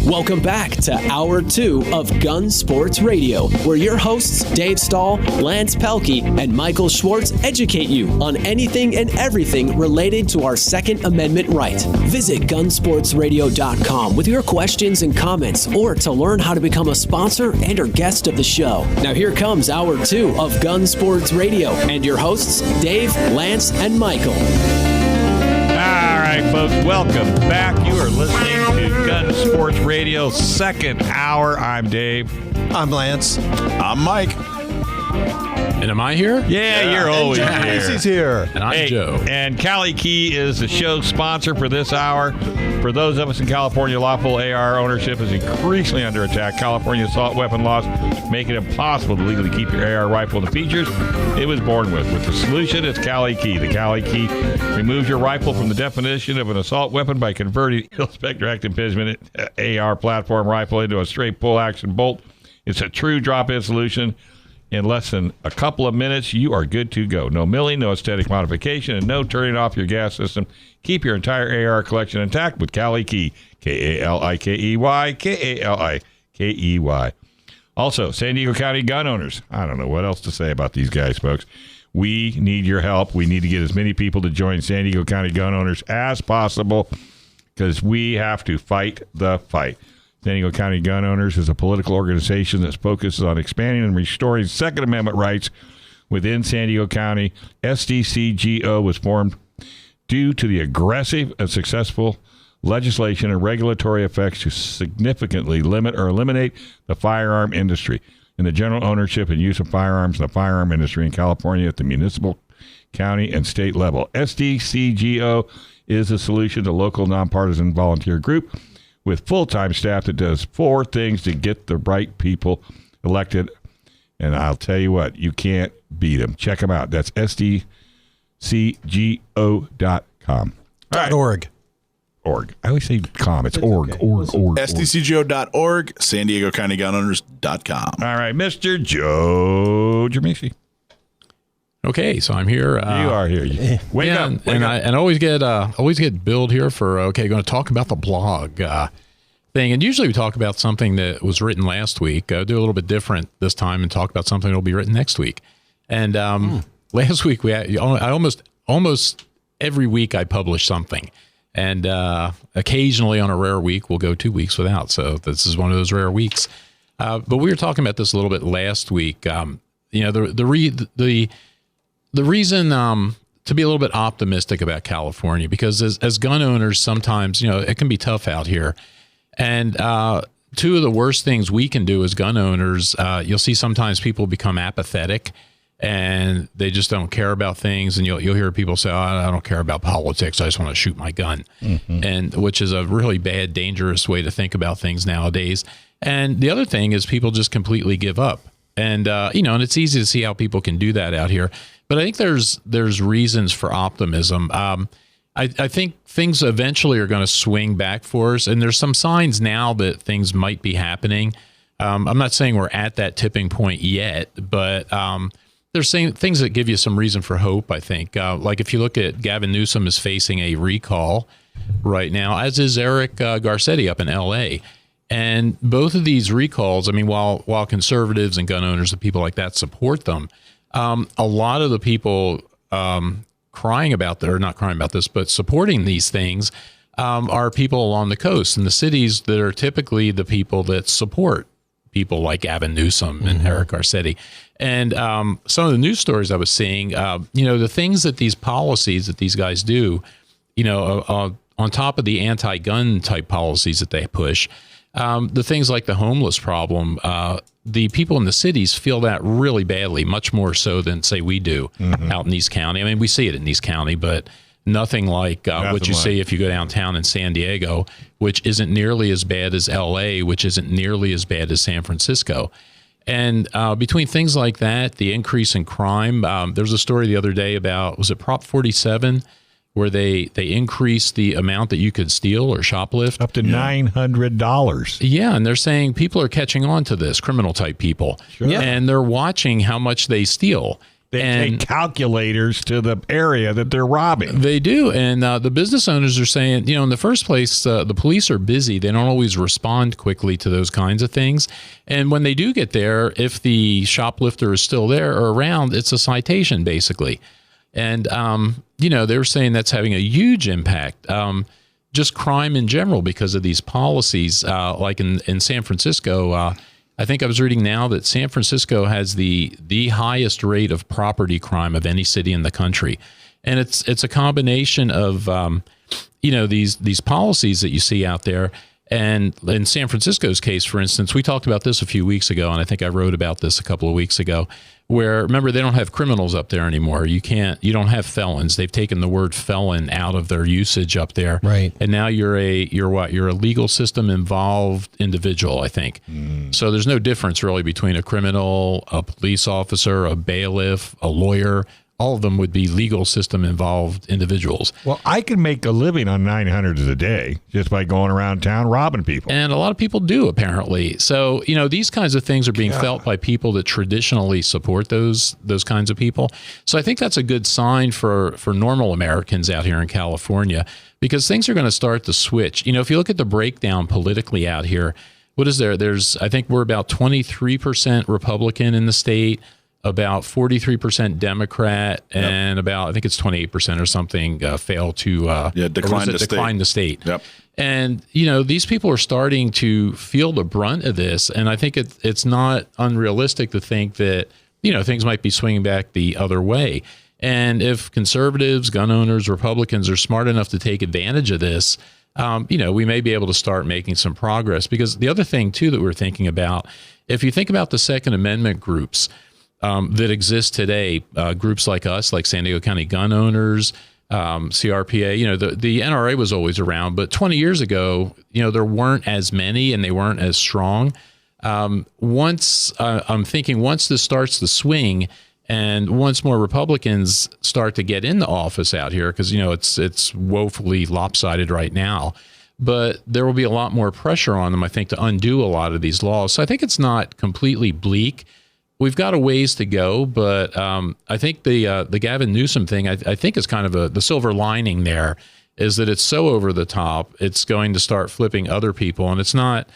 Welcome back to Hour 2 of Gun Sports Radio, where your hosts Dave Stahl, Lance Pelkey, and Michael Schwartz educate you on anything and everything related to our Second Amendment right. Visit gunsportsradio.com with your questions and comments, or to learn how to become a sponsor and or guest of the show. Now here comes Hour 2 of Gun Sports Radio and your hosts Dave, Lance, and Michael. All right, folks, welcome back. You are listening to Gun Sports Radio, second hour. I'm Dave. I'm Lance. I'm Mike. And am I here? Yeah, you're always here. He's here. And I'm Joe. And Cali Key is the show sponsor for this hour. For those of us in California, lawful AR ownership is increasingly under attack. California assault weapon laws make it impossible to legally keep your AR rifle and the features it was born with. With the solution, it's Cali Key. The Cali Key removes your rifle from the definition of an assault weapon by converting ill-spectre active impingement AR platform rifle into a straight pull-action bolt. It's a true drop-in solution. In less than a couple of minutes, you are good to go. No milling, no aesthetic modification, and no turning off your gas system. Keep your entire AR collection intact with Cali Key. K-A-L-I-K-E-Y. K-A-L-I-K-E-Y. Also, San Diego County gun owners. I don't know what else to say about these guys, folks. We need your help. We need to get as many people to join San Diego County gun owners as possible because we have to fight the fight. San Diego County Gun Owners is a political organization that focuses on expanding and restoring Second Amendment rights within San Diego County. SDCGO was formed due to the aggressive and successful legislation and regulatory effects to significantly limit or eliminate the firearm industry and the general ownership and use of firearms in the firearm industry in California at the municipal, county, and state level. SDCGO is a solution to local nonpartisan volunteer group with full-time staff that does 4 things to get the right people elected. And I'll tell you what, you can't beat them. Check them out. That's SDCGO.com. Right. Org. I always say com. It's org. SDCGO.org, San Diego County Gun Owners.com. All right, Mr. Joe Drammissi. Okay, so I'm here. You are here. Wake up. And I always get billed here for going to talk about the blog thing. And usually we talk about something that was written last week. Do a little bit different this time and talk about something that will be written next week. And last week I almost every week I publish something. And occasionally on a rare week we'll go 2 weeks without. So this is one of those rare weeks. But we were talking about this a little bit last week. The reason to be a little bit optimistic about California, because as gun owners, sometimes, it can be tough out here. And 2 of the worst things we can do as gun owners, you'll see sometimes people become apathetic and they just don't care about things. And you'll hear people say, I don't care about politics. I just want to shoot my gun. Mm-hmm. And which is a really bad, dangerous way to think about things nowadays. And the other thing is people just completely give up. And, and it's easy to see how people can do that out here. But I think there's reasons for optimism. I think things eventually are going to swing back for us. And there's some signs now that things might be happening. I'm not saying we're at that tipping point yet, but there's things that give you some reason for hope, I think. Like if you look at Gavin Newsom is facing a recall right now, as is Eric Garcetti up in L.A., and both of these recalls, I mean, while conservatives and gun owners and people like that support them, a lot of the people crying about that, or not crying about this, but supporting these things are people along the coast and the cities that are typically the people that support people like Gavin Newsom and Eric Garcetti. And some of the news stories I was seeing, the things that these policies that these guys do, on top of the anti-gun type policies that they push, the things like the homeless problem, the people in the cities feel that really badly, much more so than, say, we do out in East County. I mean, we see it in East County, but nothing like what you see if you go downtown in San Diego, which isn't nearly as bad as L.A., which isn't nearly as bad as San Francisco. And between things like that, the increase in crime, there was a story the other day about, was it Prop 47? Where they increased the amount that you could steal or shoplift. Up to $900. Yeah, and they're saying people are catching on to this, criminal type people. Sure. And they're watching how much they steal. They take calculators to the area that they're robbing. They do. And the business owners are saying, in the first place, the police are busy. They don't always respond quickly to those kinds of things. And when they do get there, if the shoplifter is still there or around, it's a citation, basically. And, they're saying that's having a huge impact. Just crime in general because of these policies. Like in San Francisco, I think I was reading now that San Francisco has the highest rate of property crime of any city in the country. And it's a combination of, these policies that you see out there. And in San Francisco's case, for instance, we talked about this a few weeks ago, and I think I wrote about this a couple of weeks ago, where, remember, they don't have criminals up there anymore. You don't have felons. They've taken the word felon out of their usage up there. Right. And now you're a legal system involved individual, I think. So there's no difference really between a criminal, a police officer, a bailiff, a lawyer. All of them would be legal system involved individuals. Well, I can make a living on 900s a day just by going around town robbing people. And a lot of people do, apparently. So, these kinds of things are being felt by people that traditionally support those kinds of people. So I think that's a good sign for normal Americans out here in California, because things are going to start to switch. If you look at the breakdown politically out here, what is there? I think we're about 23% Republican in the state, about 43% Democrat, and about, I think it's 28% or something, fail to decline the state. Yep. And, these people are starting to feel the brunt of this. And I think it's not unrealistic to think that, things might be swinging back the other way. And if conservatives, gun owners, Republicans are smart enough to take advantage of this, we may be able to start making some progress. Because the other thing, too, that we're thinking about, if you think about the Second Amendment groups, that exist today, groups like us, like San Diego County Gun Owners, CRPA, the NRA was always around, but 20 years ago, there weren't as many and they weren't as strong. Once this starts to swing and once more Republicans start to get into office out here, because, it's woefully lopsided right now, but there will be a lot more pressure on them, I think, to undo a lot of these laws. So I think it's not completely bleak. We've got a ways to go, but I think the Gavin Newsom thing, I think is kind of the silver lining there, is that it's so over the top, it's going to start flipping other people, and it's not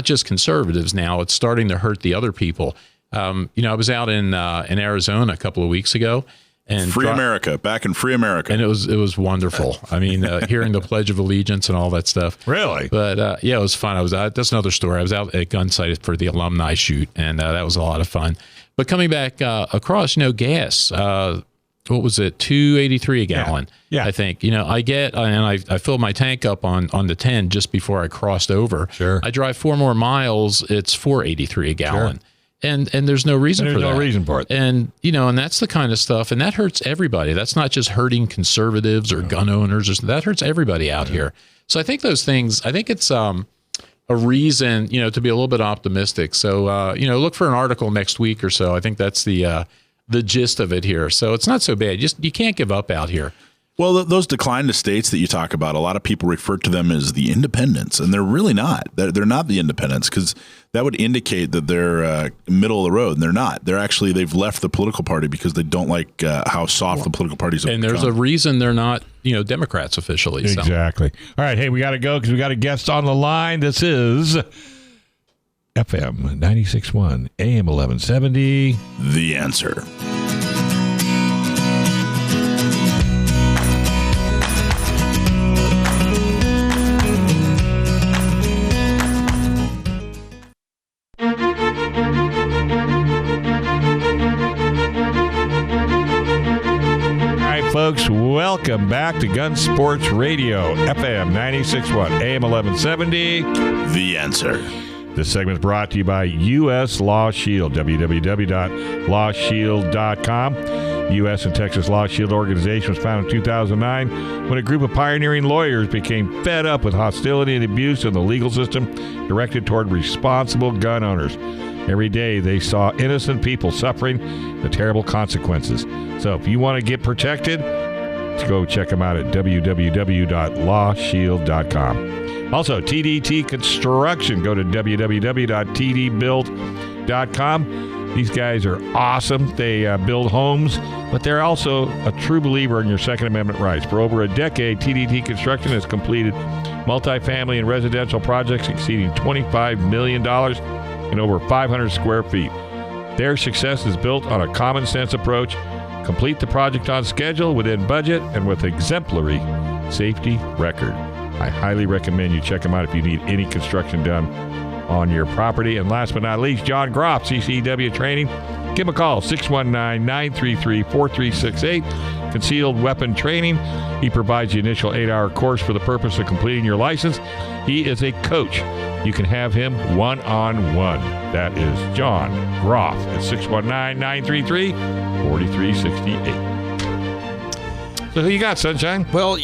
just conservatives now, it's starting to hurt the other people. I was out in Arizona a couple of weeks ago. And back in free America. And it was wonderful. I mean, hearing the Pledge of Allegiance and all that stuff. Really? But it was fun. That's another story. I was out at Gunsight for the alumni shoot, and that was a lot of fun. But coming back across, gas, what was it, $2.83 a gallon? Yeah. I think. I get, and I filled my tank up on the 10 just before I crossed over. Sure. I drive 4 more miles, it's $4.83 a gallon. Sure. And there's no reason for that. There's no reason for it. And, and that's the kind of stuff, and that hurts everybody. That's not just hurting conservatives or gun owners. That hurts everybody out here. So I think those things, I think it's a reason, to be a little bit optimistic. So, look for an article next week or so. I think that's the gist of it here. So it's not so bad. You can't give up out here. Well, those declined estates that you talk about, a lot of people refer to them as the independents, and they're really not. They're not the independents, because that would indicate that they're middle of the road, and they're not. They've left the political party because they don't like how soft the political parties have become. And there's a reason they're not, Democrats officially. Exactly. So. All right, hey, we got to go because we got a guest on the line. This is FM 96.1, AM 1170. The Answer. Folks, welcome back to Gun Sports Radio, FM 96.1, AM 1170. The Answer. This segment is brought to you by U.S. Law Shield, www.LwShield's.com. U.S. and Texas Law Shield organization was founded in 2009 when a group of pioneering lawyers became fed up with hostility and abuse in the legal system directed toward responsible gun owners. Every day they saw innocent people suffering the terrible consequences. So if you want to get protected, go check them out at www.LawShield.com. Also, TDT Construction. Go to www.tdbuild.com. These guys are awesome. They build homes, but they're also a true believer in your Second Amendment rights. For over a decade, TDT Construction has completed multifamily and residential projects exceeding $25 million in over 500 square feet. Their success is built on a common sense approach. Complete the project on schedule, within budget, and with exemplary safety record. I highly recommend you check them out if you need any construction done on your property. And last but not least, John Groff, CCW Training. Give him a call, 619-933-4368. Concealed Weapon Training. He provides the initial 8-hour course for the purpose of completing your license. He is a coach. You can have him one-on-one. That is John Groff at 619-933-4368. So who you got, Sunshine? Well,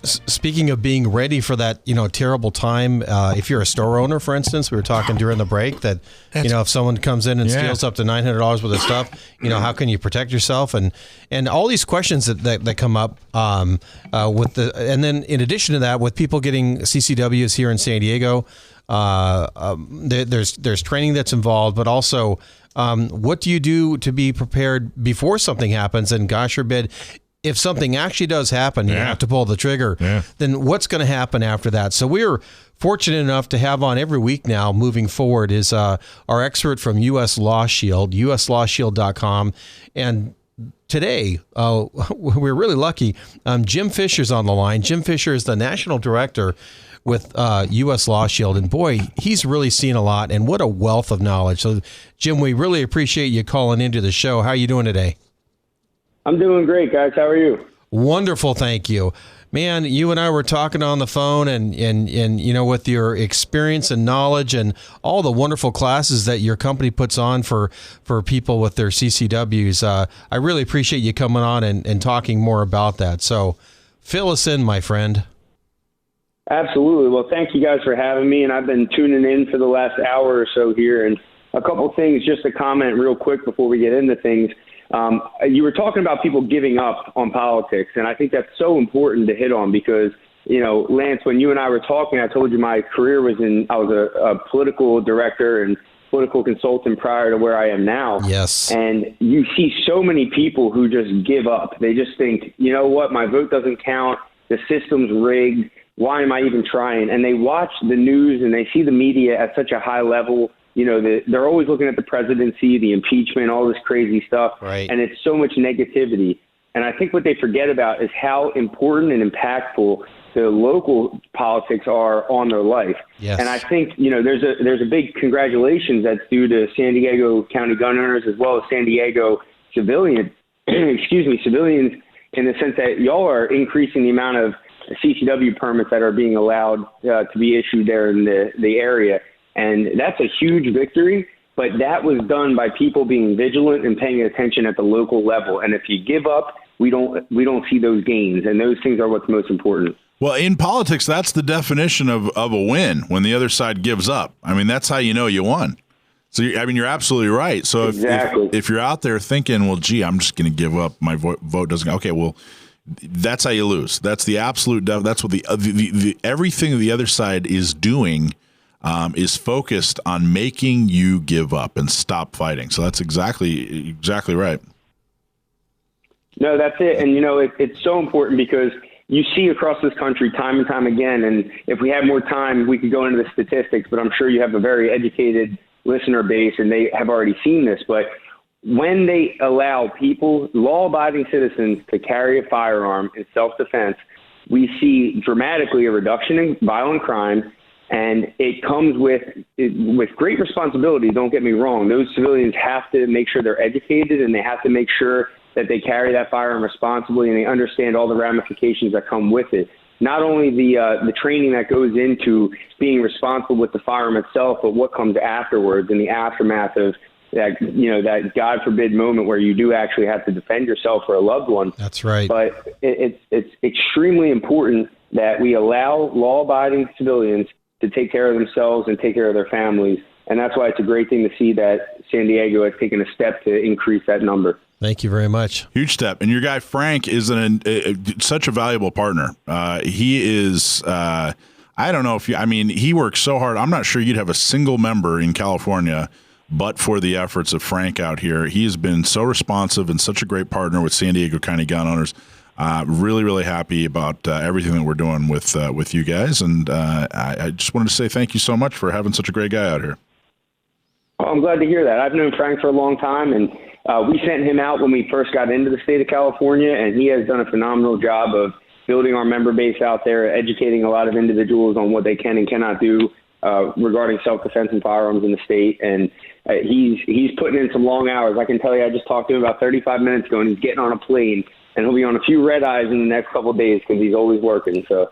speaking of being ready for that, terrible time, if you're a store owner, for instance, we were talking during the break that, if someone comes in and steals up to $900 worth of stuff, how can you protect yourself? And all these questions that come up and then in addition to that, with people getting CCWs here in San Diego, there's training that's involved, but also what do you do to be prepared before something happens? And gosh forbid, if something actually does happen, you have to pull the trigger, then what's going to happen after that? So we're fortunate enough to have on every week now moving forward is our expert from US Law Shield, uslawshield.com. And today, we're really lucky. Jim Fisher's on the line. Jim Fisher is the national director with US Law Shield. And boy, he's really seen a lot, and what a wealth of knowledge. So Jim, we really appreciate you calling into the show. How are you doing today? I'm doing great, guys. How are you? Wonderful, thank you. Man, you and I were talking on the phone and with your experience and knowledge and all the wonderful classes that your company puts on for people with their CCWs. I really appreciate you coming on and talking more about that. So fill us in, my friend. Absolutely. Well, thank you guys for having me, and I've been tuning in for the last hour or so here. And a couple of things just to comment real quick before we get into things. You were talking about people giving up on politics, and I think that's so important to hit on because, Lance, when you and I were talking, I told you my career I was a political director and political consultant prior to where I am now. Yes. And you see so many people who just give up. They just think, you know what, my vote doesn't count. The system's rigged. Why am I even trying? And they watch the news and they see the media at such a high level. They're always looking at the presidency, the impeachment, all this crazy stuff. Right. And it's so much negativity. And I think what they forget about is how important and impactful the local politics are on their life. Yes. And I think, there's a big congratulations that's due to San Diego County gun owners as well as San Diego civilians in the sense that y'all are increasing the amount of CCW permits that are being allowed to be issued there in the area. And that's a huge victory, but that was done by people being vigilant and paying attention at the local level. And if you give up, we don't see those gains, and those things are what's most important. Well, in politics, that's the definition of a win, when the other side gives up. I mean, that's how you know you won. So, you're absolutely right. So exactly. if you're out there thinking, well, gee, I'm just going to give up, my vote doesn't, okay, well, that's how you lose. That's the absolute, that's what the everything the other side is doing is focused on making you give up and stop fighting. So that's exactly right. No, that's it. And, it's so important because you see across this country time and time again, and if we had more time, we could go into the statistics, but I'm sure you have a very educated listener base and they have already seen this. But when they allow people, law-abiding citizens, to carry a firearm in self-defense, we see dramatically a reduction in violent crime. And it comes with great responsibility. Don't get me wrong. Those civilians have to make sure they're educated, and they have to make sure that they carry that firearm responsibly, and they understand all the ramifications that come with it. Not only the training that goes into being responsible with the firearm itself, but what comes afterwards in the aftermath of that God forbid moment where you do actually have to defend yourself or a loved one. That's right. But it's extremely important that we allow law-abiding civilians to take care of themselves and take care of their families. And that's why it's a great thing to see that San Diego has taken a step to increase that number. Thank you very much. Huge step. And your guy, Frank, is such a valuable partner. He is, I don't know if he works so hard. I'm not sure you'd have a single member in California but for the efforts of Frank out here. He has been so responsive and such a great partner with San Diego County gun owners. Really, really happy about everything that we're doing with you guys. And I just wanted to say thank you so much for having such a great guy out here. Well, I'm glad to hear that. I've known Frank for a long time, and we sent him out when we first got into the state of California, and he has done a phenomenal job of building our member base out there, educating a lot of individuals on what they can and cannot do regarding self-defense and firearms in the state. And he's putting in some long hours. I can tell you, I just talked to him about 35 minutes ago, and he's getting on a plane, and he'll be on a few red eyes in the next couple of days because he's always working. So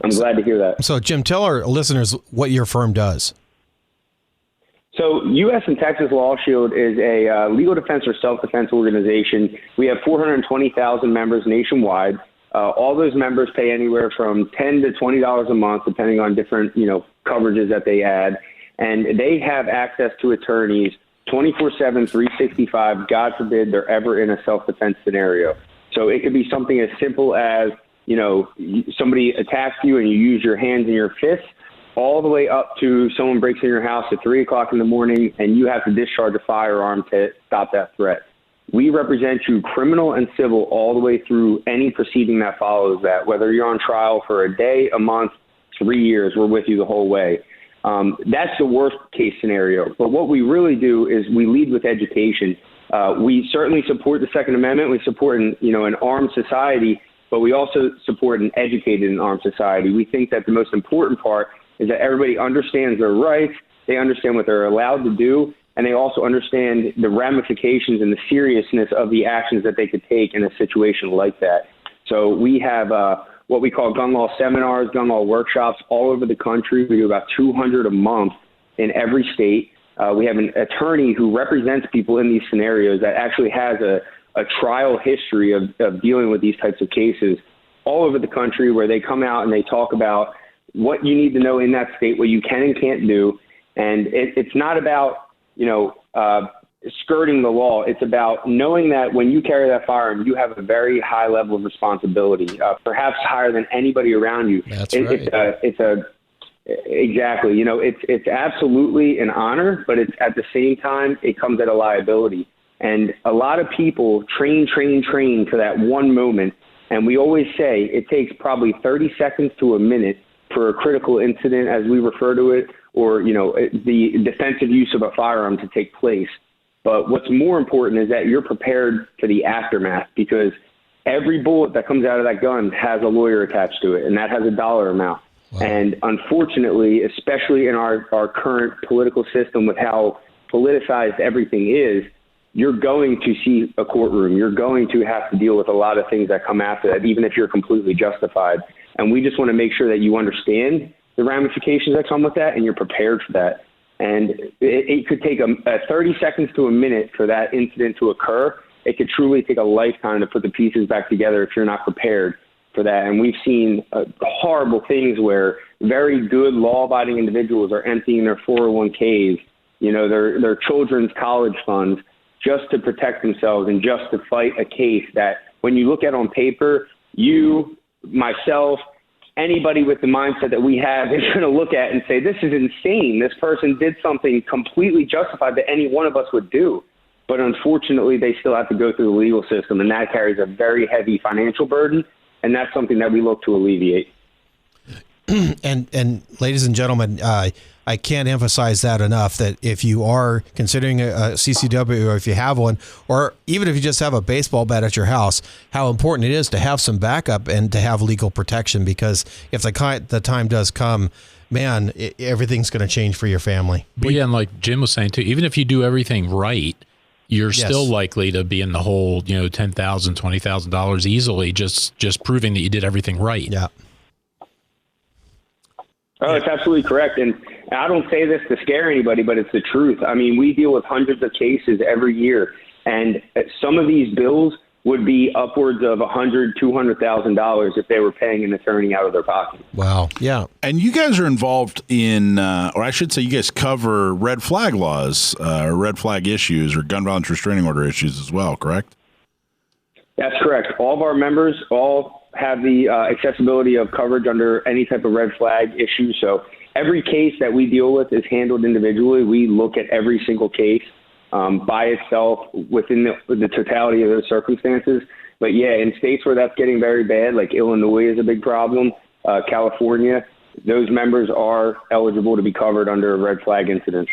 I'm glad to hear that. So, Jim, tell our listeners what your firm does. So U.S. and Texas LwShield is a legal defense or self-defense organization. We have 420,000 members nationwide. All those members pay anywhere from $10 to $20 a month, depending on different, coverages that they add. And they have access to attorneys 24/7, 365. God forbid they're ever in a self-defense scenario. So it could be something as simple as, somebody attacks you and you use your hands and your fists, all the way up to someone breaks in your house at 3 o'clock in the morning and you have to discharge a firearm to stop that threat. We represent you criminal and civil all the way through any proceeding that follows that. Whether you're on trial for a day, a month, 3 years, we're with you the whole way. That's the worst case scenario. But what we really do is we lead with education. We certainly support the Second Amendment. We support an armed society, but we also support an educated and armed society. We think that the most important part is that everybody understands their rights, they understand what they're allowed to do, and they also understand the ramifications and the seriousness of the actions that they could take in a situation like that. So we have what we call gun law seminars, gun law workshops all over the country. We do about 200 a month in every state. We have an attorney who represents people in these scenarios that actually has a trial history of dealing with these types of cases all over the country, where they come out and they talk about what you need to know in that state, what you can and can't do. And it's not about, skirting the law. It's about knowing that when you carry that firearm, you have a very high level of responsibility, perhaps higher than anybody around you. That's right. Exactly. It's absolutely an honor, but it's at the same time, it comes at a liability. And a lot of people train for that one moment. And we always say it takes probably 30 seconds to a minute for a critical incident, as we refer to it, or, the defensive use of a firearm to take place. But what's more important is that you're prepared for the aftermath, because every bullet that comes out of that gun has a lawyer attached to it, and that has a dollar amount. Wow. And unfortunately, especially in our current political system with how politicized everything is, you're going to see a courtroom. You're going to have to deal with a lot of things that come after that, even if you're completely justified. And we just want to make sure that you understand the ramifications that come with that and you're prepared for that. And it could take 30 seconds to a minute for that incident to occur. It could truly take a lifetime to put the pieces back together if you're not prepared for that. And we've seen horrible things where very good law-abiding individuals are emptying their 401ks, their children's college funds, just to protect themselves and just to fight a case that, when you look at on paper, you, myself, anybody with the mindset that we have is going to look at and say, this is insane. This person did something completely justified that any one of us would do. But unfortunately, they still have to go through the legal system, and that carries a very heavy financial burden, and that's something that we look to alleviate. And ladies and gentlemen, I can't emphasize that enough, that if you are considering a CCW, or if you have one, or even if you just have a baseball bat at your house, how important it is to have some backup and to have legal protection, because if the time does come, man, everything's going to change for your family. Well, yeah, and like Jim was saying too, even if you do everything right, you're still likely to be in the hole, $10,000, $20,000 easily, just proving that you did everything right. Yeah. Oh, it's absolutely correct. And I don't say this to scare anybody, but it's the truth. I mean, we deal with hundreds of cases every year, and some of these bills would be upwards of $100,000, $200,000 if they were paying an attorney out of their pocket. Wow. Yeah. And you guys are involved in, or I should say you guys cover red flag laws, red flag issues, or gun violence restraining order issues as well, correct? That's correct. All of our members all have the accessibility of coverage under any type of red flag issue. So every case that we deal with is handled individually. We look at every single case by itself within the totality of those circumstances. But yeah, in states where that's getting very bad, like Illinois is a big problem, California, those members are eligible to be covered under a red flag incident.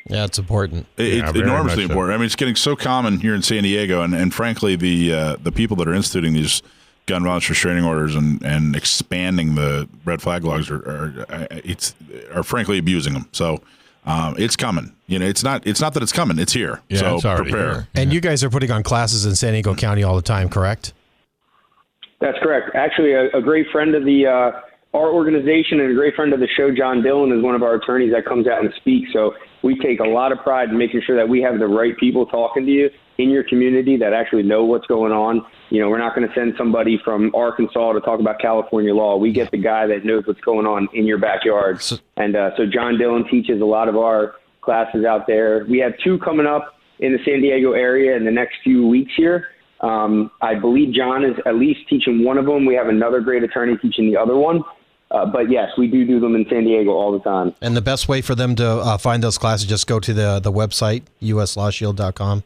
Yeah, it's important. It's enormously important. I mean, it's getting so common here in San Diego, and frankly, the people that are instituting these gun violence restraining orders and expanding the red flag laws are frankly abusing them. So it's coming. It's not that it's coming. It's here. Yeah, so it's already prepare. here. And you guys are putting on classes in San Diego County all the time, correct? That's correct. Actually, a great friend of our organization and a great friend of the show, John Dillon, is one of our attorneys that comes out and speaks. So we take a lot of pride in making sure that we have the right people talking to you in your community that actually know what's going on. We're not going to send somebody from Arkansas to talk about California law. We get the guy that knows what's going on in your backyard. And so John Dillon teaches a lot of our classes out there. We have 2 coming up in the San Diego area in the next few weeks here. I believe John is at least teaching one of them. We have another great attorney teaching the other one. But yes, we do them in San Diego all the time. And the best way for them to find those classes, just go to the website, LwShield.com.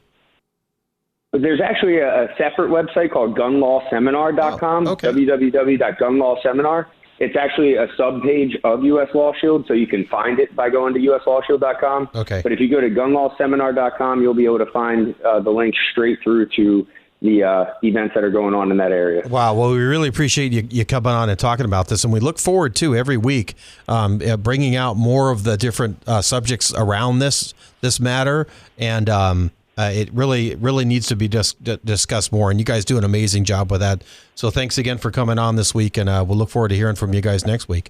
There's actually a separate website called gunlawseminar.com, www.gunlawseminar. It's actually a subpage of US Law Shield, so you can find it by going to uslawshield.com. Okay. But if you go to gunlawseminar.com, you'll be able to find the link straight through to the events that are going on in that area. Wow. Well, we really appreciate you coming on and talking about this. And we look forward to every week bringing out more of the different subjects around this matter. And it really needs to be discussed more. And you guys do an amazing job with that. So thanks again for coming on this week. And we'll look forward to hearing from you guys next week.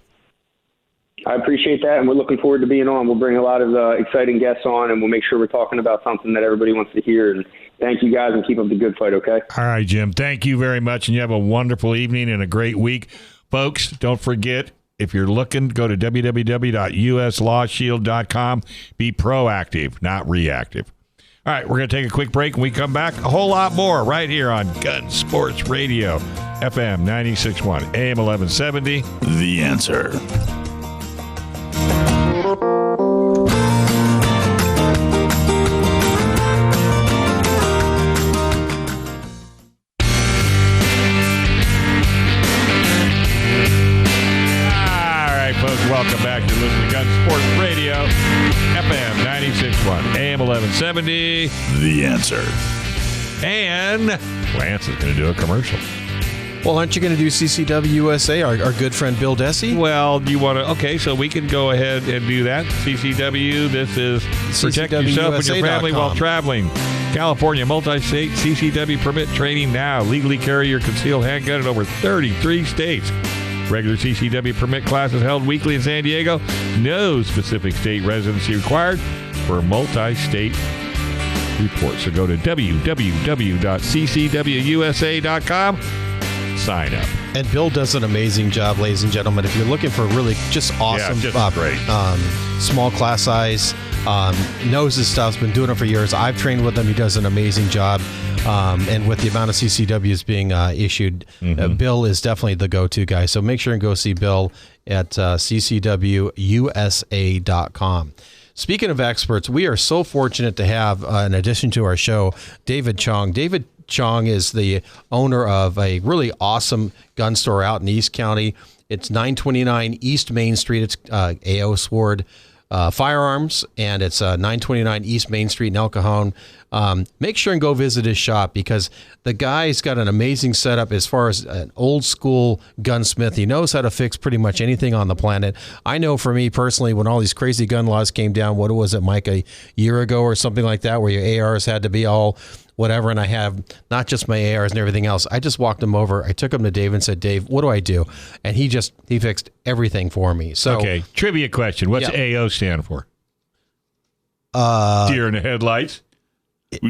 I appreciate that, and we're looking forward to being on. We'll bring a lot of exciting guests on, and we'll make sure we're talking about something that everybody wants to hear. And thank you, guys, and keep up the good fight, okay? All right, Jim. Thank you very much, and you have a wonderful evening and a great week. Folks, don't forget, if you're looking, go to www.uslawshield.com. Be proactive, not reactive. All right, we're going to take a quick break. When we come back, a whole lot more right here on Gun Sports Radio, FM 96.1, AM 1170. The Answer. Welcome back. You're listening to Gun Sports Radio, FM 96.1, AM 1170. The Answer. And Lance is going to do a commercial. Well, aren't you going to do CCW USA, our good friend Bill Dessy? Well, you want to? Okay, so we can go ahead and do that. CCW, this is protect yourself and your family while traveling. California multi-state CCW permit training now. Legally carry your concealed handgun in over 33 states. Regular CCW permit classes held weekly in San Diego. No specific state residency required for multi-state reports. So go to www.ccwusa.com. Sign up. And Bill does an amazing job, ladies and gentlemen. If you're looking for really just awesome, great. Small class size, knows his stuff, been doing it for years. I've trained with him. He does an amazing job. And with the amount of CCWs being issued, Bill is definitely the go-to guy. So make sure and go see Bill at ccwusa.com. Speaking of experts, we are so fortunate to have, in addition to our show, David Chong. David Chong is the owner of a really awesome gun store out in East County. It's 929 East Main Street. It's AO Sword Firearms, and it's 929 East Main Street in El Cajon. Make sure and go visit his shop because the guy's got an amazing setup as far as an old school gunsmith. He knows how to fix pretty much anything on the planet. I know for me personally, when all these crazy gun laws came down, what was it, Mike, a year ago or something like that, where your ARs had to be all whatever, and I have not just my ARs and everything else. I just walked him over. I took him to Dave and said, Dave, what do I do? And he fixed everything for me. So okay, trivia question. What's AO stand for? Deer in the headlights.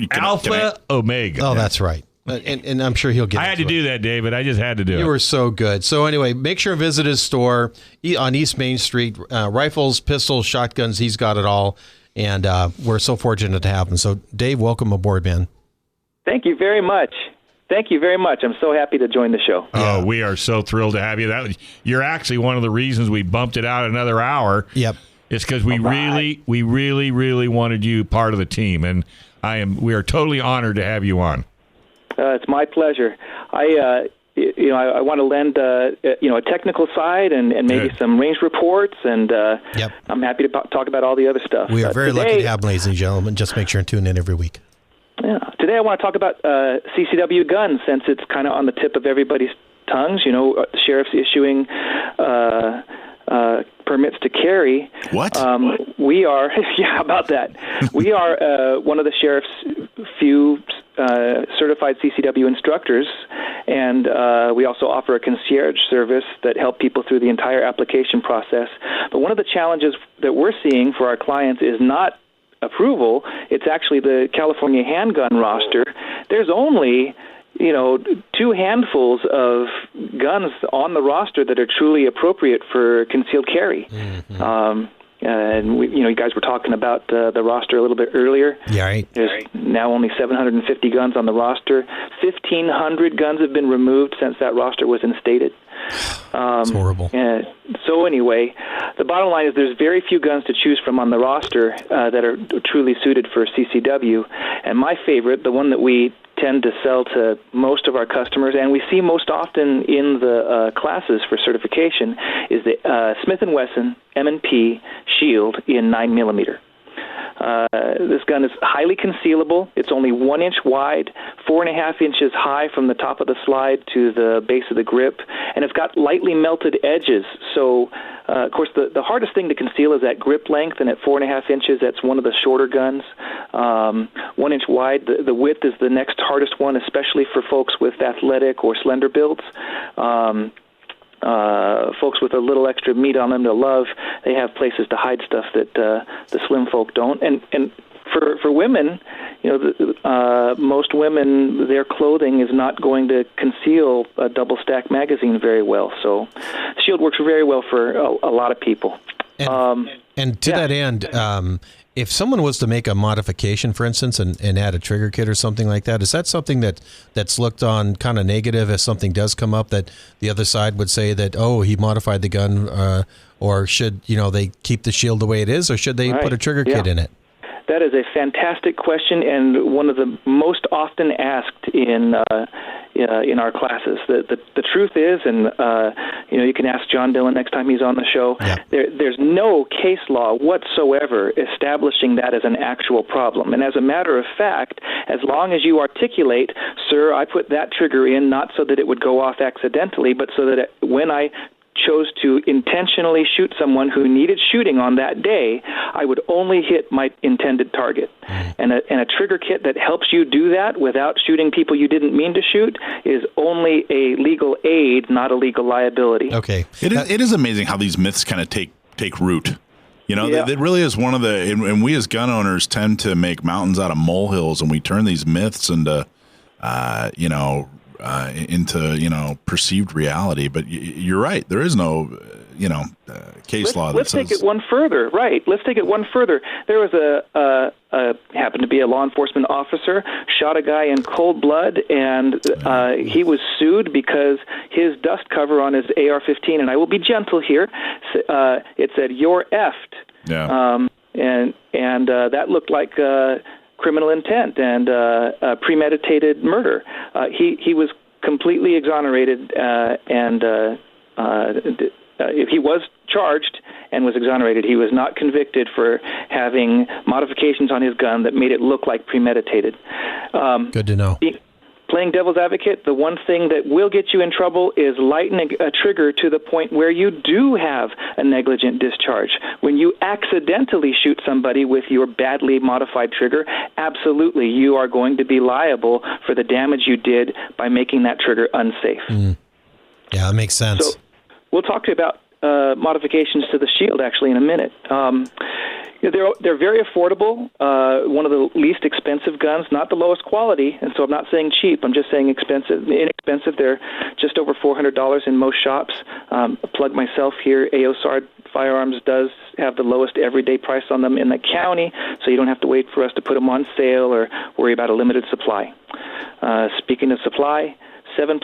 Alpha Omega. Oh, that's right. And I'm sure he'll get I had to do that, David. I just had to do it. You were so good. So anyway, make sure and visit his store on East Main Street. Rifles, pistols, shotguns, he's got it all. And we're so fortunate to have him. So Dave, welcome aboard, man. Thank you very much. Thank you very much. I'm so happy to join the show. Oh, we are so thrilled to have you. You're actually one of the reasons we bumped it out another hour. Yep. It's because we really wanted you part of the team, and we are totally honored to have you on. It's my pleasure. I want to lend a technical side and maybe some range reports, and I'm happy to talk about all the other stuff. We are very lucky to have, ladies and gentlemen. Just make sure and tune in every week. Yeah. Today I want to talk about CCW guns, since it's kind of on the tip of everybody's tongues. The sheriff's issuing permits to carry. What? We are, how about that? We are one of the sheriff's few certified CCW instructors, and we also offer a concierge service that help people through the entire application process. But one of the challenges that we're seeing for our clients is not approval. It's actually the California handgun roster. There's only 2 handfuls of guns on the roster that are truly appropriate for concealed carry. Mm-hmm. And you guys were talking about the roster a little bit earlier. Yeah, right. There's now only 750 guns on the roster. 1,500 guns have been removed since that roster was instated. It's horrible. So anyway, the bottom line is there's very few guns to choose from on the roster that are truly suited for CCW. And my favorite, the one that we tend to sell to most of our customers, and we see most often in the classes for certification, is the Smith & Wesson M&P Shield in 9mm. This gun is highly concealable. It's only 1 inch wide, 4.5 inches high from the top of the slide to the base of the grip, and it's got lightly melted edges. So, of course, the hardest thing to conceal is that grip length, and at 4.5 inches, that's one of the shorter guns. 1 inch wide, the width is the next hardest one, especially for folks with athletic or slender builds. Folks with a little extra meat on them to love, they have places to hide stuff that the slim folk don't. And for women, most women, their clothing is not going to conceal a double stack magazine very well. So the Shield works very well for a lot of people. And to that end, if someone was to make a modification, for instance, and add a trigger kit or something like that, is that something that's looked on kind of negative if something does come up, that the other side would say that, oh, he modified the gun, or should they keep the Shield the way it is, or should they put a trigger kit in it? That is a fantastic question, and one of the most often asked in our classes. The truth is, and you can ask John Dillon next time he's on the show. Yeah. There's no case law whatsoever establishing that as an actual problem. And as a matter of fact, as long as you articulate, sir, I put that trigger in not so that it would go off accidentally, but so that when I chose to intentionally shoot someone who needed shooting on that day, I would only hit my intended target. And a trigger kit that helps you do that without shooting people you didn't mean to shoot is only a legal aid, not a legal liability. Okay. It is amazing how these myths kind of take root. That really is one of the, and we as gun owners tend to make mountains out of molehills, and we turn these myths into, perceived reality. But you're right. There is no, case law that says. Let's take it one further. Right. Let's take it one further. There was happened to be a law enforcement officer, shot a guy in cold blood, and he was sued because his dust cover on his AR-15, and I will be gentle here, it said, "You're effed." Yeah. And that looked like criminal intent and premeditated murder. He was completely exonerated, and if he was charged and was exonerated, he was not convicted for having modifications on his gun that made it look like premeditated. Good to know. Playing devil's advocate, the one thing that will get you in trouble is lightening a trigger to the point where you do have a negligent discharge. When you accidentally shoot somebody with your badly modified trigger, absolutely you are going to be liable for the damage you did by making that trigger unsafe. Mm. Yeah, that makes sense. So we'll talk to you about modifications to the Shield actually in a minute. They're very affordable. One of the least expensive guns, not the lowest quality, and so I'm not saying cheap. I'm just saying inexpensive. expensive. They're just over $400 in most shops. Plug myself here, AO Sword Firearms does have the lowest everyday price on them in the county, so you don't have to wait for us to put them on sale or worry about a limited supply. Speaking of supply, 7+1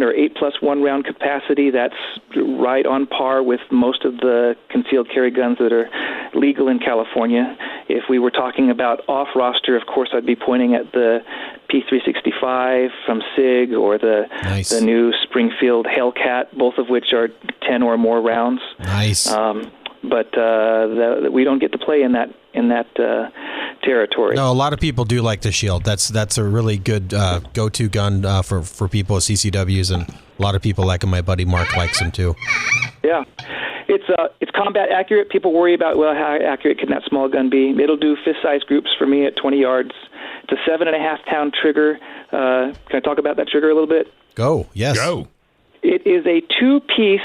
or 8+1 round capacity, that's right on par with most of the concealed carry guns that are legal in California. If we were talking about off-roster, of course, I'd be pointing at the P365 from SIG or the new Springfield Hellcat, both of which are 10 or more rounds. Nice. But we don't get to play in that territory. No, a lot of people do like the Shield. That's a really good go-to gun for people with CCWs, and a lot of people like them. My buddy Mark likes them too. Yeah. It's combat accurate. People worry about, well, how accurate can that small gun be? It'll do fist-size groups for me at 20 yards. It's a 7.5-pound trigger. Can I talk about that trigger a little bit? Go. Yes. Go. It is a 2-piece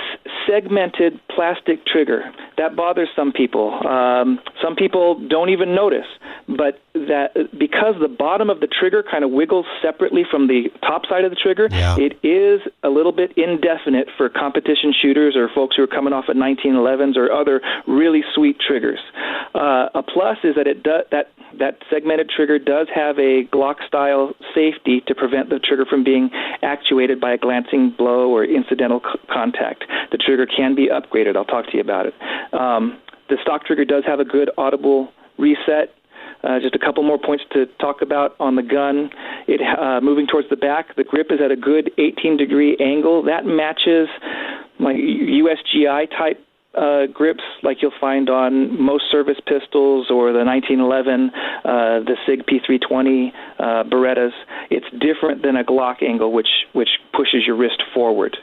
segmented plastic trigger. That bothers some people. Some people don't even notice, but that because the bottom of the trigger kind of wiggles separately from the top side of the trigger, it is a little bit indefinite for competition shooters or folks who are coming off at 1911s or other really sweet triggers. A plus is that that segmented trigger does have a Glock-style safety to prevent the trigger from being actuated by a glancing blow or incidental contact. The trigger can be upgraded. I'll talk to you about it. The stock trigger does have a good audible reset. Just a couple more points to talk about on the gun. It moving towards the back, the grip is at a good 18-degree angle. That matches like USGI type grips like you'll find on most service pistols or the 1911, the SIG P320 Berettas. It's different than a Glock angle, which pushes your wrist forward.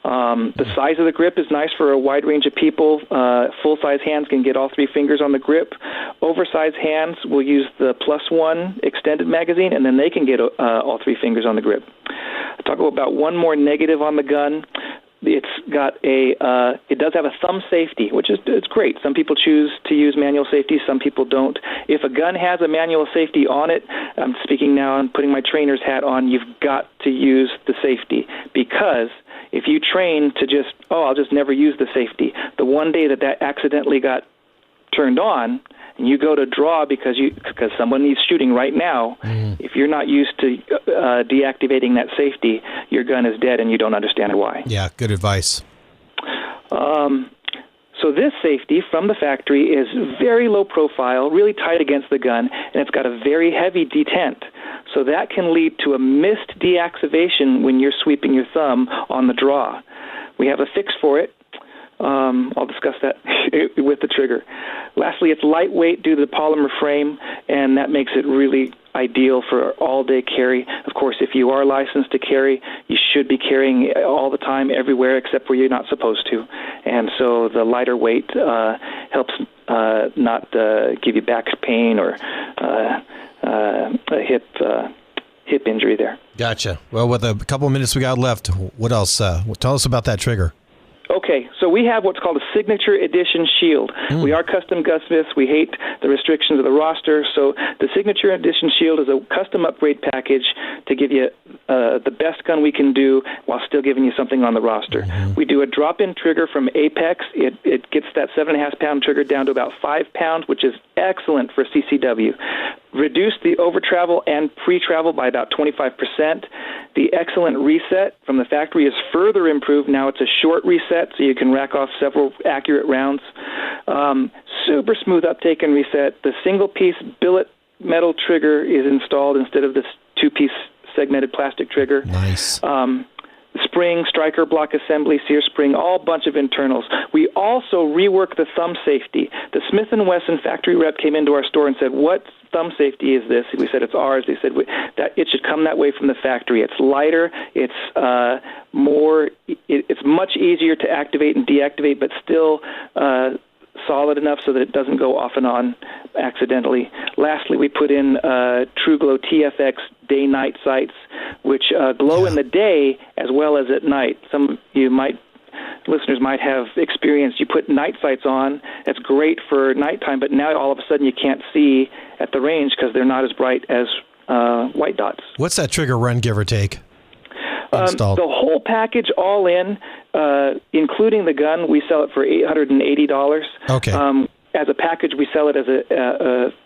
The size of the grip is nice for a wide range of people. Full-size hands can get all 3 fingers on the grip. Oversized hands will use the +1 extended magazine, and then they can get all 3 fingers on the grip. I'll talk about one more negative on the gun. It's got it does have a thumb safety, which is it's great. Some people choose to use manual safety, some people don't. If a gun has a manual safety on it, I'm speaking now and putting my trainer's hat on, you've got to use the safety, because if you train to just, I'll just never use the safety, the one day that accidentally got turned on, and you go to draw because someone needs shooting right now, if you're not used to deactivating that safety, your gun is dead and you don't understand why. Yeah, good advice. So this safety from the factory is very low profile, really tight against the gun, and it's got a very heavy detent. So that can lead to a missed deactivation when you're sweeping your thumb on the draw. We have a fix for it. I'll discuss that with the trigger. Lastly, it's lightweight due to the polymer frame, and that makes it really ideal for all-day carry. Of course, if you are licensed to carry, you should be carrying all the time, everywhere, except where you're not supposed to. And so the lighter weight helps not give you back pain or a hip injury there. Gotcha. Well, with a couple of minutes we got left, what else? Tell us about that trigger. Okay, so we have what's called a Signature Edition Shield. We are custom gunsmiths. We hate the restrictions of the roster. So the Signature Edition Shield is a custom upgrade package to give you the best gun we can do while still giving you something on the roster. We do a drop-in trigger from Apex. It gets that 7.5-pound trigger down to about 5 pounds, which is excellent for CCW. Reduced the over-travel and pre-travel by about 25%. The excellent reset from the factory is further improved. Now it's a short reset, so you can rack off several accurate rounds. Super smooth uptake and reset. The single-piece billet metal trigger is installed instead of this 2-piece segmented plastic trigger. Nice. Spring, striker block assembly, sear spring, all bunch of internals. We also rework the thumb safety. The Smith & Wesson factory rep came into our store and said, "What thumb safety is this?" We said, "It's ours." They said, "That it should come that way from the factory. It's lighter, it's it's much easier to activate and deactivate, but still solid enough so that it doesn't go off and on accidentally." Lastly, we put in True Glow TFX day-night sights, which glow in the day as well as at night. Some of listeners might have experienced, you put night sights on, that's great for nighttime, but now all of a sudden you can't see at the range because they're not as bright as white dots. What's that trigger run, give or take? installed? The whole package, all in, including the gun, we sell it for $880. Okay. As a package, we sell it as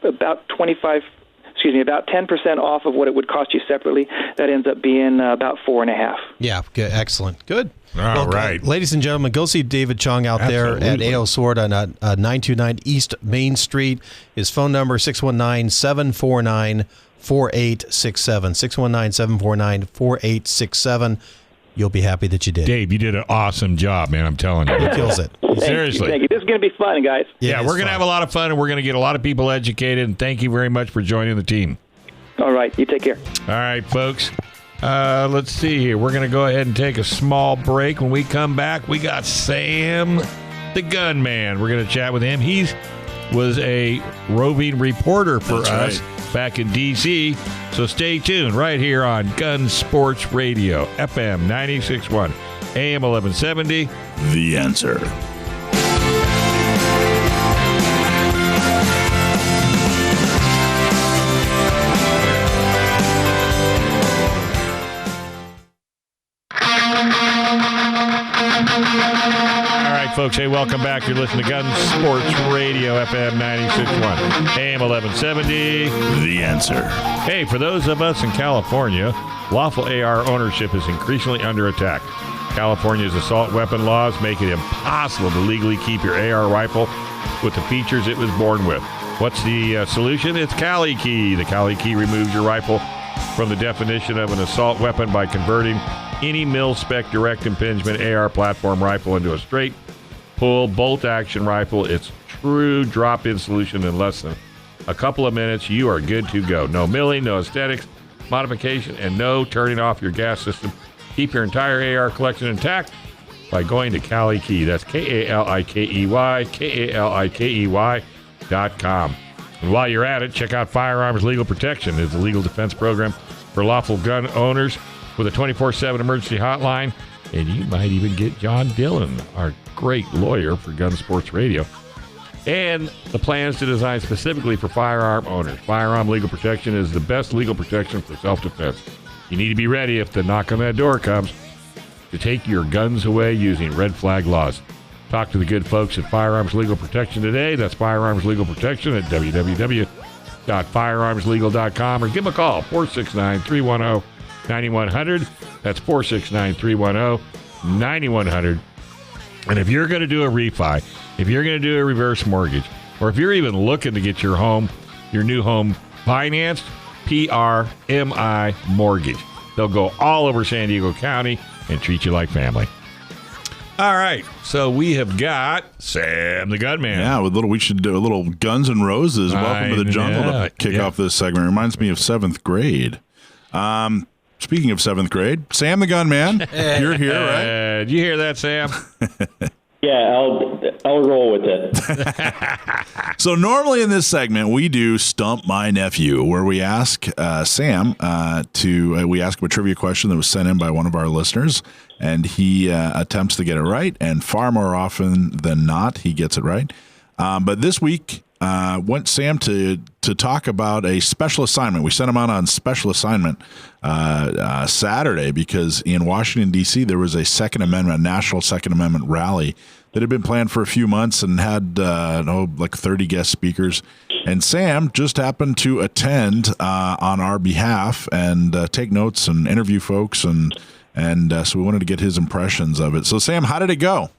about 10% off of what it would cost you separately. That ends up being about $4.50. Yeah, good, excellent, good. All right, ladies and gentlemen, go see David Chong out there at AO Sword on 929 East Main Street. His phone number 619-749-4867. 619-749-4867. You'll be happy that you did. Dave, you did an awesome job, man. I'm telling you. He kills it. Seriously. Thank you. This is going to be fun, guys. Yeah, we're going to have a lot of fun, and we're going to get a lot of people educated, and thank you very much for joining the team. All right. You take care. All right, folks. Let's see here. We're going to go ahead and take a small break. When we come back, we got Sam the Gunman. We're going to chat with him. He was a roving reporter for us back in D.C., so stay tuned right here on Gun Sports Radio, FM 96.1, AM 1170. The Answer. All right, folks. Hey, welcome back. You're listening to Gun Sports Radio, FM 96.1, AM 1170. The Answer. Hey, for those of us in California, lawful AR ownership is increasingly under attack. California's assault weapon laws make it impossible to legally keep your AR rifle with the features it was born with. What's the solution? It's Cali Key. The Cali Key removes your rifle from the definition of an assault weapon by converting any mil-spec direct impingement AR platform rifle into a straight pull bolt action rifle. It's true drop-in solution in less than a couple of minutes. You are good to go. No milling, no aesthetics, modification, and no turning off your gas system. Keep your entire AR collection intact by going to Cali Key. That's KALIKEY.com. And while you're at it, check out Firearms Legal Protection. It's a legal defense program for lawful gun owners with a 24/7 emergency hotline. And you might even get John Dillon, our great lawyer for Gun Sports Radio. And the plan is to design specifically for firearm owners. Firearm Legal Protection is the best legal protection for self-defense. You need to be ready if the knock on that door comes to take your guns away using red flag laws. Talk to the good folks at Firearms Legal Protection today. That's Firearms Legal Protection at www.firearmslegal.com, or give them a call, 469-310-9100. That's 469-310-9100. And if you're going to do a refi, if you're going to do a reverse mortgage, or if you're even looking to get your new home financed, PRMI Mortgage. They'll go all over San Diego County and treat you like family. All right, so we have got Sam the Gunman. Yeah, we should do a little Guns N' Roses. Welcome to the jungle to kick off this segment. It reminds me of 7th grade. Speaking of 7th grade, Sam the Gunman, you're here, right? Did you hear that, Sam? Yeah, I'll roll with it. So normally in this segment, we do Stump My Nephew, where we ask Sam we ask him a trivia question that was sent in by one of our listeners, and he attempts to get it right, and far more often than not, he gets it right. But this week, want Sam to talk about a special assignment. We sent him out on special assignment Saturday because in Washington, D.C., there was a National Second Amendment rally that had been planned for a few months and had like 30 guest speakers. And Sam just happened to attend on our behalf and take notes and interview folks. And so we wanted to get his impressions of it. So, Sam, how did it go?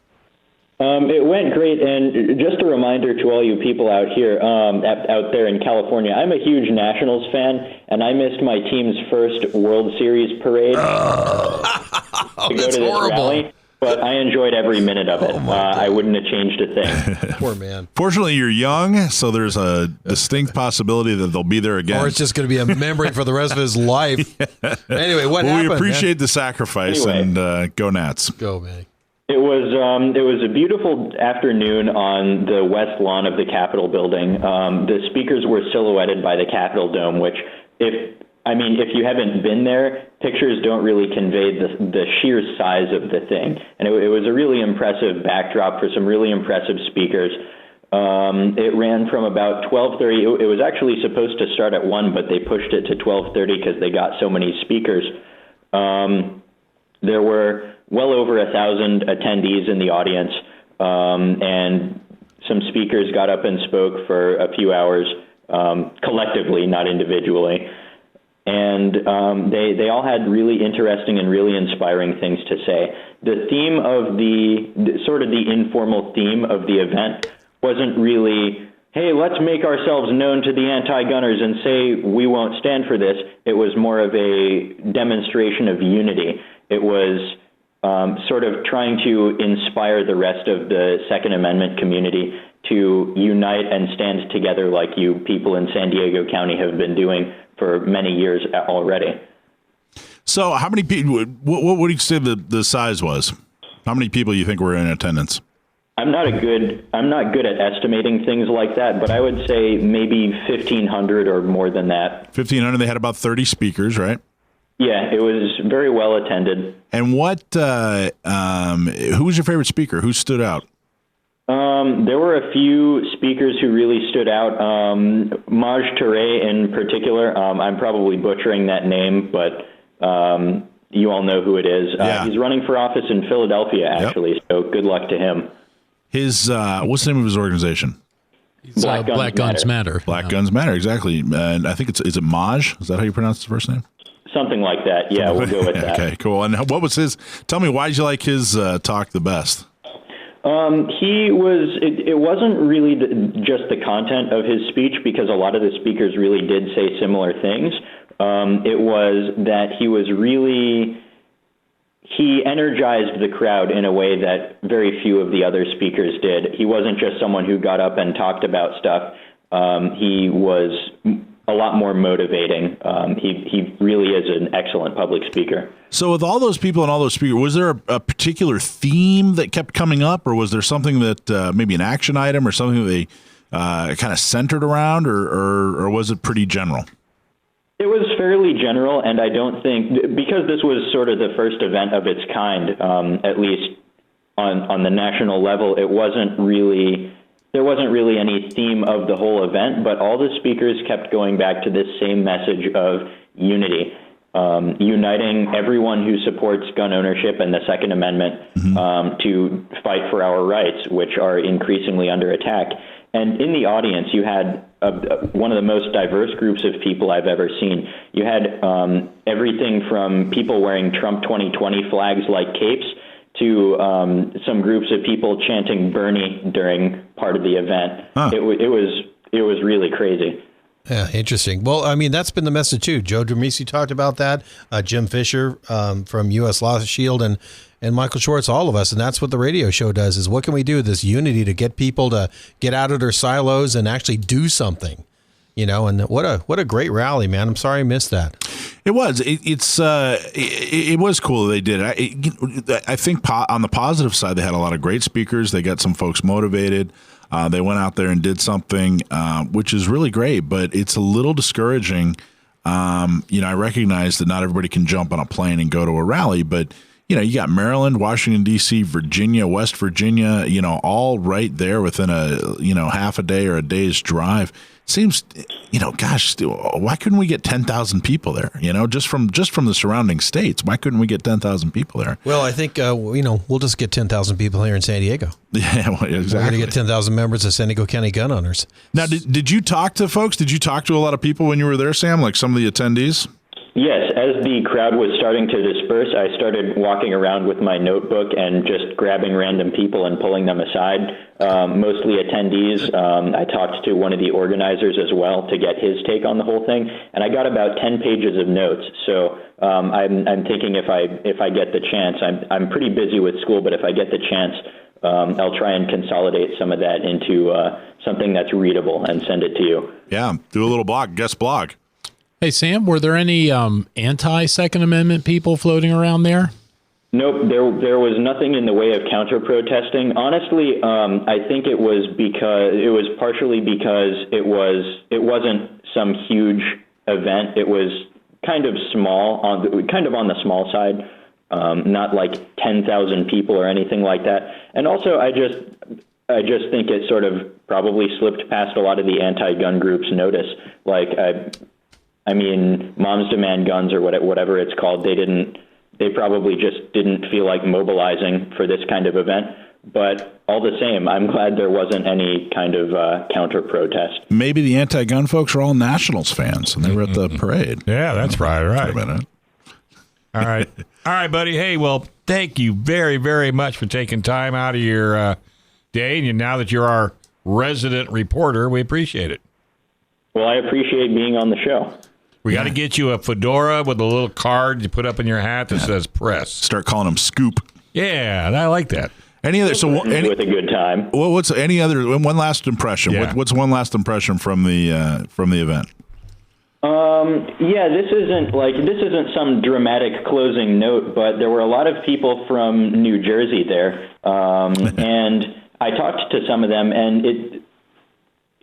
It went great, and just a reminder to all you people out here, out there in California, I'm a huge Nationals fan, and I missed my team's first World Series parade to go to this rally, but I enjoyed every minute of it. I wouldn't have changed a thing. Poor man. Fortunately, you're young, so there's a distinct possibility that they'll be there again. Or it's just going to be a memory for the rest of his life. Anyway, what happened? We appreciate the sacrifice, and go Nats. Go, man. It was a beautiful afternoon on the west lawn of the Capitol building. The speakers were silhouetted by the Capitol Dome, which, if you haven't been there, pictures don't really convey the sheer size of the thing. And it was a really impressive backdrop for some really impressive speakers. It ran from about 12:30. It was actually supposed to start at 1, but they pushed it to 12:30 because they got so many speakers. there were well over 1,000 attendees in the audience, and some speakers got up and spoke for a few hours, collectively, not individually. And they all had really interesting and really inspiring things to say. The theme of the informal theme of the event wasn't really, hey, let's make ourselves known to the anti-gunners and say we won't stand for this. It was more of a demonstration of unity. It was sort of trying to inspire the rest of the Second Amendment community to unite and stand together like you people in San Diego County have been doing for many years already. So how many people, what would you say the size was? How many people you think were in attendance? I'm not good at estimating things like that, but I would say maybe 1,500 or more than that. 1,500, they had about 30 speakers, right? Yeah, it was very well attended. And who was your favorite speaker? Who stood out? There were a few speakers who really stood out. Maj Touré in particular. I'm probably butchering that name, but you all know who it is. Yeah. He's running for office in Philadelphia, actually, so good luck to him. His what's the name of his organization? Black Guns Matter. Black Guns Matter, exactly. And I think is it Maj? Is that how you pronounce his first name? Something like that. Yeah, we'll go with that. Okay, cool. And what was his? Tell me, why did you like his talk the best? It wasn't really just the content of his speech, because a lot of the speakers really did say similar things. It was that he energized the crowd in a way that very few of the other speakers did. He wasn't just someone who got up and talked about stuff. He was a lot more motivating. He really is an excellent public speaker. So with all those people and all those speakers, was there a particular theme that kept coming up, or was there something that maybe an action item or something that they kind of centered around, or was it pretty general? It was fairly general, and I don't think, because this was sort of the first event of its kind, at least on the national level, there wasn't really any theme of the whole event, but all the speakers kept going back to this same message of unity, uniting everyone who supports gun ownership and the Second Amendment to fight for our rights, which are increasingly under attack. And in the audience, you had one of the most diverse groups of people I've ever seen. You had everything from people wearing Trump 2020 flags like capes to some groups of people chanting Bernie during part of the event. Huh. It was really crazy. Yeah, interesting. Well, I mean, that's been the message too. Joe Drammissi talked about that. Jim Fisher from LwShield and Michael Schwartz, all of us. And that's what the radio show does, is what can we do, this unity to get people to get out of their silos and actually do something, you know? And what a great rally, man. I'm sorry I missed that. It was. It was cool that they did it. I think on the positive side, they had a lot of great speakers. They got some folks motivated. They went out there and did something, which is really great, but it's a little discouraging. I recognize that not everybody can jump on a plane and go to a rally, but you got Maryland, Washington, D.C., Virginia, West Virginia, all right there within a, half a day or a day's drive. Seems, gosh, why couldn't we get 10,000 people there? Just from the surrounding states, why couldn't we get 10,000 people there? Well, I think, we'll just get 10,000 people here in San Diego. Yeah, well, exactly. We're going to get 10,000 members of San Diego County gun owners. Now, did you talk to folks? Did you talk to a lot of people when you were there, Sam, like some of the attendees? Yes, as the crowd was starting to disperse, I started walking around with my notebook and just grabbing random people and pulling them aside, mostly attendees. I talked to one of the organizers as well to get his take on the whole thing, and I got about 10 pages of notes. So I'm thinking if I get the chance, I'm pretty busy with school, but if I get the chance, I'll try and consolidate some of that into something that's readable and send it to you. Yeah, do a little guest blog. Hey, Sam, were there any anti-Second Amendment people floating around there? Nope, there was nothing in the way of counter-protesting. Honestly, I think it was partially because it wasn't some huge event. It was kind of small, on the small side, not like 10,000 people or anything like that. And also, I just think it sort of probably slipped past a lot of the anti-gun groups' notice. Like, Moms Demand Guns or whatever it's called, they didn't they probably just didn't feel like mobilizing for this kind of event. But all the same, I'm glad there wasn't any kind of counter-protest. Maybe the anti-gun folks are all Nationals fans, and they were at the parade. Yeah, that's right. Wait a minute. All right. All right, buddy. Hey, well, thank you very, very much for taking time out of your day. And now that you're our resident reporter, we appreciate it. Well, I appreciate being on the show. We got to get you a fedora with a little card you put up in your hat that says press. Start calling them Scoop. Yeah, I like that. Any other? So with a good time. Well, what's any other? One last impression. Yeah. What's one last impression from the event? Yeah, this isn't some dramatic closing note, but there were a lot of people from New Jersey there, and I talked to some of them, and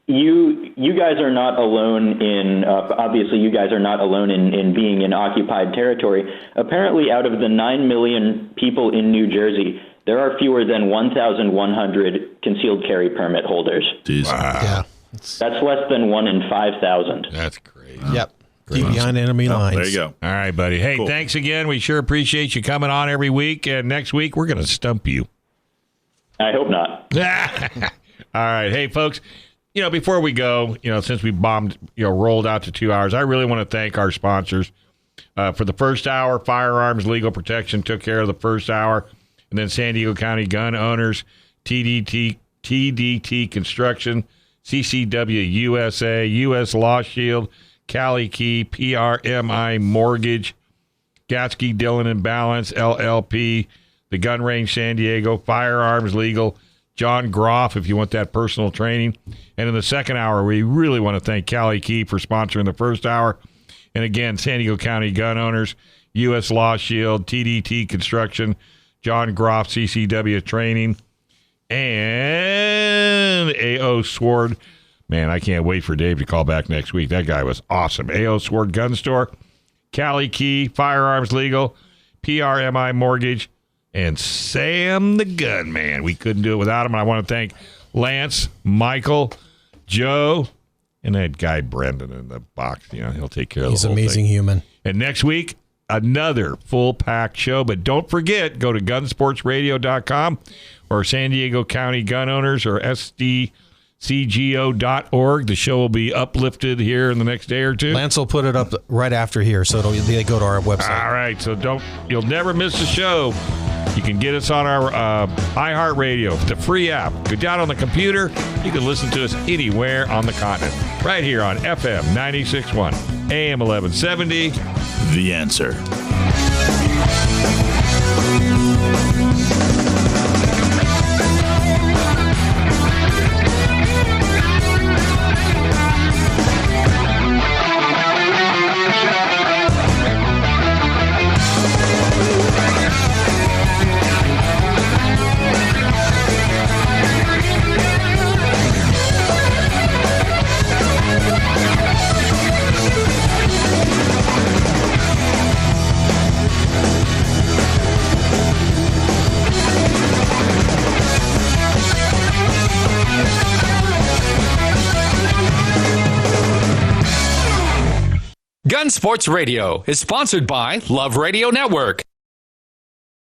you guys are not alone in obviously you guys are not alone in being in occupied territory. Apparently, out of the 9 million people in New Jersey, there are fewer than 1,100 concealed carry permit holders. Jeez. Wow. Yeah. That's less than 1 in 5,000. That's crazy. Yep. Deep behind enemy lines. There you go. All right, buddy. Hey, Cool. Thanks again. We sure appreciate you coming on every week. And next week, we're going to stump you. I hope not. All right. Hey, folks, before we go, since we rolled out to 2 hours, I really want to thank our sponsors. For the first hour, Firearms Legal Protection took care of the first hour. And then San Diego County Gun Owners, TDT Construction, CCW USA, US LwShield's, Cali Key, PRMI Mortgage, Gatsky Dillon and Balance, LLP, the Gun Range San Diego, Firearms Legal, John Groff, if you want that personal training. And in the second hour, we really want to thank Cali Key for sponsoring the first hour. And again, San Diego County Gun Owners, US LwShield's, TDT Construction, John Groff, CCW Training, and AO Sword. Man, I can't wait for Dave to call back next week. That guy was awesome. AO Sword Gun Store, Cali Key, Firearms Legal, PRMI Mortgage, and Sam the Gun Man. We couldn't do it without him. I want to thank Lance, Michael, Joe, and that guy Brendan in the box. He'll take care of the whole thing. He's an amazing human. And next week, another full-packed show. But don't forget, go to gunsportsradio.com or San Diego County Gun Owners or SDCGO.org. The show will be uplifted here in the next day or two. Lance will put it up right after here, so they go to our website. All right, so you'll never miss the show. You can get us on our iHeartRadio, the free app. Go down on the computer. You can listen to us anywhere on the continent. Right here on FM 96.1, AM 1170. The Answer. Gun Sports Radio is sponsored by Love Radio Network.